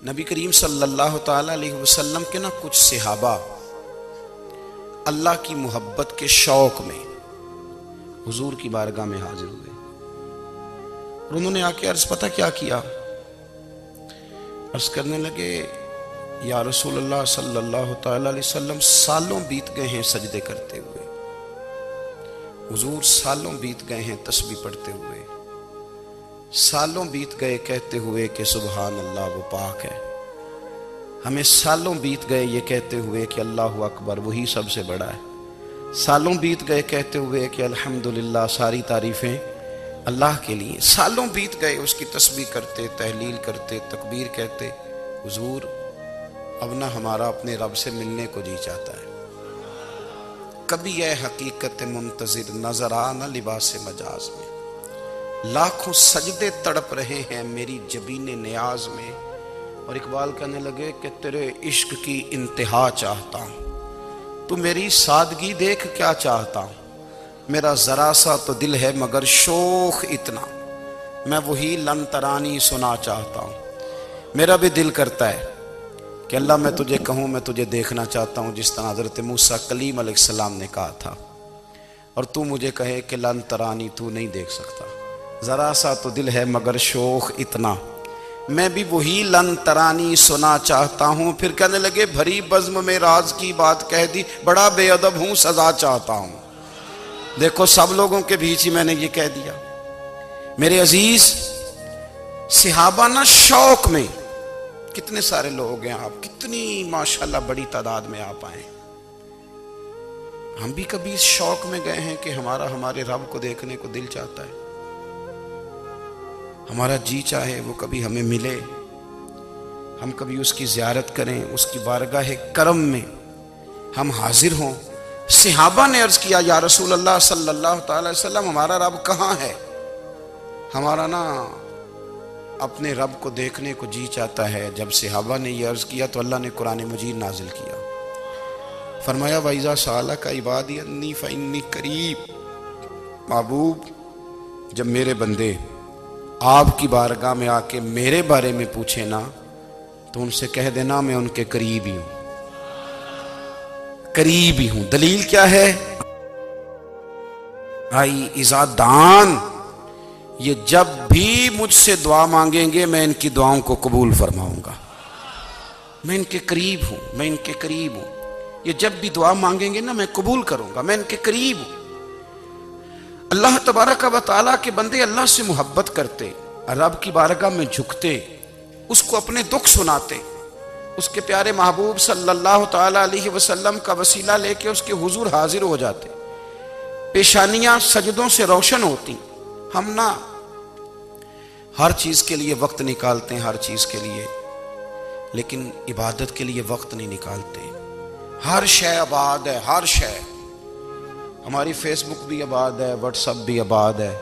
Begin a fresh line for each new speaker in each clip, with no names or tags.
نبی کریم صلی اللہ تعالی علیہ وسلم کے کچھ صحابہ اللہ کی محبت کے شوق میں حضور کی بارگاہ میں حاضر ہوئے اور انہوں نے آ کے عرض پتہ کیا کیا؟ عرض کرنے لگے یا رسول اللہ صلی اللہ تعالی علیہ وسلم سالوں بیت گئے ہیں سجدے کرتے ہوئے، حضور سالوں بیت گئے ہیں تسبیح پڑھتے ہوئے، سالوں بیت گئے کہتے ہوئے کہ سبحان اللہ وہ پاک ہے، ہمیں سالوں بیت گئے یہ کہتے ہوئے کہ اللہ اکبر وہی سب سے بڑا ہے، سالوں بیت گئے کہتے ہوئے کہ الحمدللہ ساری تعریفیں اللہ کے لیے، سالوں بیت گئے اس کی تسبیح کرتے، تحلیل کرتے، تکبیر کہتے۔ حضور اب نہ ہمارا اپنے رب سے ملنے کو جی چاہتا ہے، کبھی یہ حقیقت منتظر نظر آ نہ لباس مجاز میں، لاکھوں سجدے تڑپ رہے ہیں میری جبین نیاز میں، اور اقبال کہنے لگے کہ تیرے عشق کی انتہا چاہتا ہوں، تو میری سادگی دیکھ کیا چاہتا ہوں، میرا ذرا سا تو دل ہے مگر شوخ اتنا، میں وہی لن ترانی سنا چاہتا ہوں۔ میرا بھی دل کرتا ہے کہ اللہ میں تجھے کہوں میں تجھے دیکھنا چاہتا ہوں جس طرح حضرت موسیٰ کلیم علیہ السلام نے کہا تھا، اور تو مجھے کہے کہ لن ترانی تو نہیں دیکھ سکتا، ذرا سا تو دل ہے مگر شوخ اتنا، میں بھی وہی لن ترانی سنا چاہتا ہوں۔ پھر کہنے لگے بھری بزم میں راز کی بات کہہ دی، بڑا بے ادب ہوں سزا چاہتا ہوں۔ دیکھو سب لوگوں کے بیچ ہی میں نے یہ کہہ دیا۔ میرے عزیز صحابہ نہ شوق میں، کتنے سارے لوگ ہیں آپ، کتنی ماشاءاللہ بڑی تعداد میں آپ آئے، ہم بھی کبھی اس شوق میں گئے ہیں کہ ہمارے رب کو دیکھنے کو دل چاہتا ہے، ہمارا جی چاہے وہ کبھی ہمیں ملے، ہم کبھی اس کی زیارت کریں، اس کی بارگاہ کرم میں ہم حاضر ہوں۔ صحابہ نے عرض کیا یا رسول اللہ صلی اللہ تعالی علیہ وسلم ہمارا رب کہاں ہے؟ ہمارا اپنے رب کو دیکھنے کو جی چاہتا ہے۔ جب صحابہ نے یہ عرض کیا تو اللہ نے قرآن مجید نازل کیا، فرمایا وَإِذَا سَأَلَكَ عِبَادِي عَنِّي فَإِنِّي قَرِيبٌ، محبوب جب میرے بندے آپ کی بارگاہ میں آ کے میرے بارے میں پوچھے نا تو ان سے کہہ دینا میں ان کے قریب ہی ہوں، قریب ہی ہوں۔ دلیل کیا ہے؟ آئی اذا دان، یہ جب بھی مجھ سے دعا مانگیں گے میں ان کی دعاؤں کو قبول فرماؤں گا، میں ان کے قریب ہوں، میں ان کے قریب ہوں، یہ جب بھی دعا مانگیں گے نا میں قبول کروں گا، میں ان کے قریب ہوں۔ اللہ تبارک و تعالیٰ کے بندے اللہ سے محبت کرتے، رب کی بارگاہ میں جھکتے، اس کو اپنے دکھ سناتے، اس کے پیارے محبوب صلی اللہ تعالی علیہ وسلم کا وسیلہ لے کے اس کے حضور حاضر ہو جاتے، پیشانیاں سجدوں سے روشن ہوتی۔ ہم ہر چیز کے لیے وقت نکالتے ہیں، ہر چیز کے لیے، لیکن عبادت کے لیے وقت نہیں نکالتے۔ ہر شے آباد ہے، ہر شے، ہماری فیس بک بھی آباد ہے، واٹس ایپ بھی آباد ہے،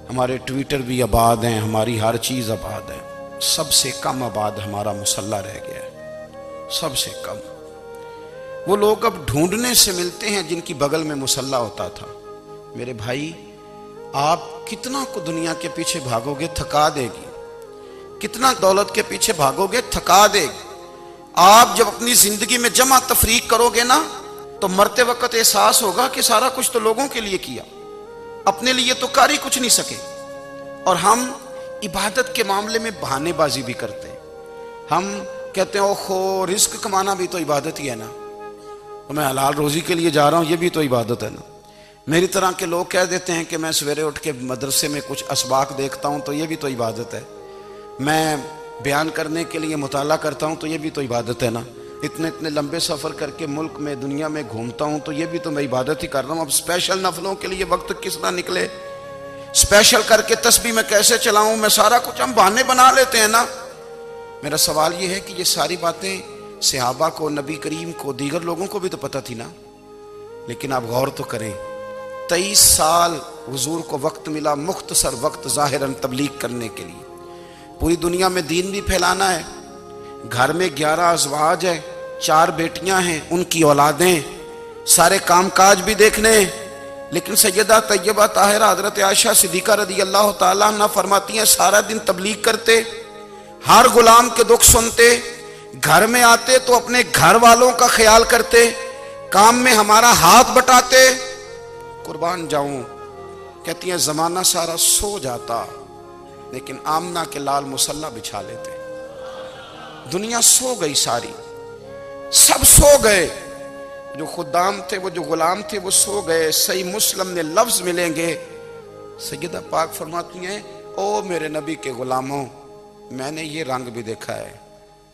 ہمارے ٹویٹر بھی آباد ہیں، ہماری ہر چیز آباد ہے، سب سے کم آباد ہمارا مصلی رہ گیا ہے، سب سے کم۔ وہ لوگ اب ڈھونڈنے سے ملتے ہیں جن کی بغل میں مصلی ہوتا تھا۔ میرے بھائی آپ کتنا کو دنیا کے پیچھے بھاگو گے تھکا دے گی، کتنا دولت کے پیچھے بھاگو گے تھکا دے گی۔ آپ جب اپنی زندگی میں جمع تفریق کرو گے نا تو مرتے وقت احساس ہوگا کہ سارا کچھ تو لوگوں کے لیے کیا، اپنے لیے تو کر ہی کچھ نہیں سکے۔ اور ہم عبادت کے معاملے میں بہانے بازی بھی کرتے ہیں، ہم کہتے ہیں اوہو رزق کمانا بھی تو عبادت ہی ہے نا، میں حلال روزی کے لیے جا رہا ہوں یہ بھی تو عبادت ہے نا۔ میری طرح کے لوگ کہہ دیتے ہیں کہ میں سویرے اٹھ کے مدرسے میں کچھ اسباق دیکھتا ہوں تو یہ بھی تو عبادت ہے، میں بیان کرنے کے لیے مطالعہ کرتا ہوں تو یہ بھی تو عبادت ہے نا، اتنے لمبے سفر کر کے ملک میں دنیا میں گھومتا ہوں تو یہ بھی تو میں عبادت ہی کر رہا ہوں۔ اب اسپیشل نفلوں کے لیے وقت کس طرح نکلے، اسپیشل کر کے تسبیح میں کیسے چلاؤں، میں سارا کچھ ہم بہانے بنا لیتے ہیں نا۔ میرا سوال یہ ہے کہ یہ ساری باتیں صحابہ کو، نبی کریم کو، دیگر لوگوں کو بھی تو پتہ تھی نا، لیکن آپ غور تو کریں 23 سال حضور کو وقت ملا، مختصر وقت ظاہراً تبلیغ کرنے کے لیے، پوری دنیا میں دین بھی پھیلانا ہے، گھر میں 11 ازواج ہیں، 4 بیٹیاں ہیں، ان کی اولادیں، سارے کام کاج بھی دیکھنے ہیں، لیکن سیدہ طیبہ طاہرہ حضرت عائشہ صدیقہ رضی اللہ تعالیٰ عنہ فرماتی ہیں سارا دن تبلیغ کرتے، ہر غلام کے دکھ سنتے، گھر میں آتے تو اپنے گھر والوں کا خیال کرتے، کام میں ہمارا ہاتھ بٹاتے۔ قربان جاؤں، کہتی ہیں زمانہ سارا سو جاتا لیکن آمنہ کے لال مصلی بچھا لیتے۔ دنیا سو گئی، ساری سب سو گئے، جو خدام تھے، وہ جو غلام تھے، وہ سو گئے۔ صحیح مسلم میں لفظ ملیں گے، سیدہ پاک فرماتی ہیں او میرے نبی کے غلاموں، میں نے یہ رنگ بھی دیکھا ہے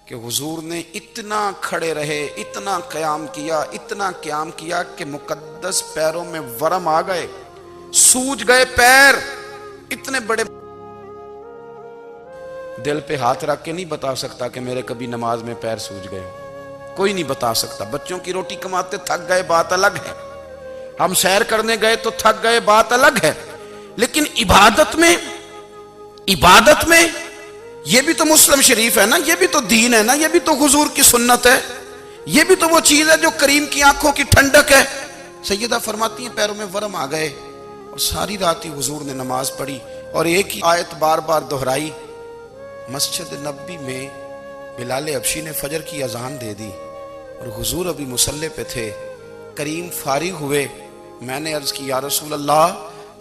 کہ حضور نے اتنا کھڑے رہے، اتنا قیام کیا، اتنا قیام کیا کہ مقدس پیروں میں ورم آ گئے، سوج گئے پیر اتنے بڑے۔ دل پہ ہاتھ رکھ کے نہیں بتا سکتا کہ میرے کبھی نماز میں پیر سوج گئے، کوئی نہیں بتا سکتا۔ بچوں کی روٹی کماتے تھک گئے بات الگ ہے، ہم سیر کرنے گئے تو تھک گئے بات الگ ہے، لیکن عبادت میں یہ بھی تو مسلم شریف ہے نا، یہ بھی تو دین ہے نا، یہ بھی تو حضور کی سنت ہے، یہ بھی تو وہ چیز ہے جو کریم کی آنکھوں کی ٹھنڈک ہے۔ سیدہ فرماتی ہیں پیروں میں ورم آ گئے، اور ساری رات ہی حضور نے نماز پڑھی اور ایک ہی آیت بار بار دہرائی۔ مسجد نبوی میں بلال حبشی نے فجر کی اذان دے دی اور حضور ابھی مصلی پہ تھے، کریم فارغ ہوئے۔ میں نے عرض کی یا رسول اللہ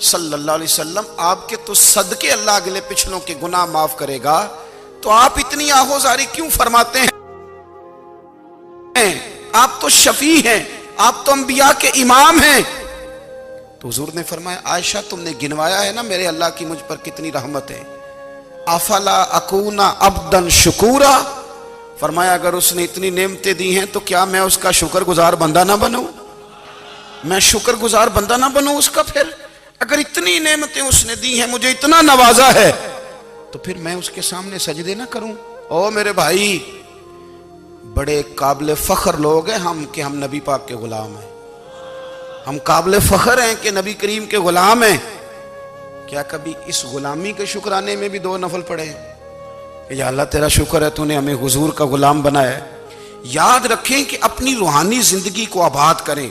صلی اللہ علیہ وسلم، آپ کے تو صدقے اللہ اگلے پچھلوں کے گناہ معاف کرے گا، تو آپ اتنی آہوزاری کیوں فرماتے ہیں؟ آپ تو شفیع ہیں، آپ تو انبیاء کے امام ہیں۔ تو حضور نے فرمایا عائشہ تم نے گنوایا ہے نا میرے اللہ کی مجھ پر کتنی رحمت ہے، افلا اکون عبدا شکورا، فرمایا اگر اس نے اتنی نعمتیں دی ہیں تو کیا میں اس کا شکر گزار بندہ نہ بنوں؟ میں شکر گزار بندہ نہ بنوں اس کا؟ پھر اگر اتنی نعمتیں اس نے دی ہیں، مجھے اتنا نوازا ہے، تو پھر میں اس کے سامنے سجدے نہ کروں؟ او میرے بھائی، بڑے قابل فخر لوگ ہیں ہم کہ ہم نبی پاک کے غلام ہیں، ہم قابل فخر ہیں کہ نبی کریم کے غلام ہیں۔ کیا کبھی اس غلامی کے شکرانے میں بھی 2 نفل پڑھے ہیں کہ یا اللہ تیرا شکر ہے تو نے ہمیں حضور کا غلام بنایا ہے؟ یاد رکھیں کہ اپنی روحانی زندگی کو آباد کریں۔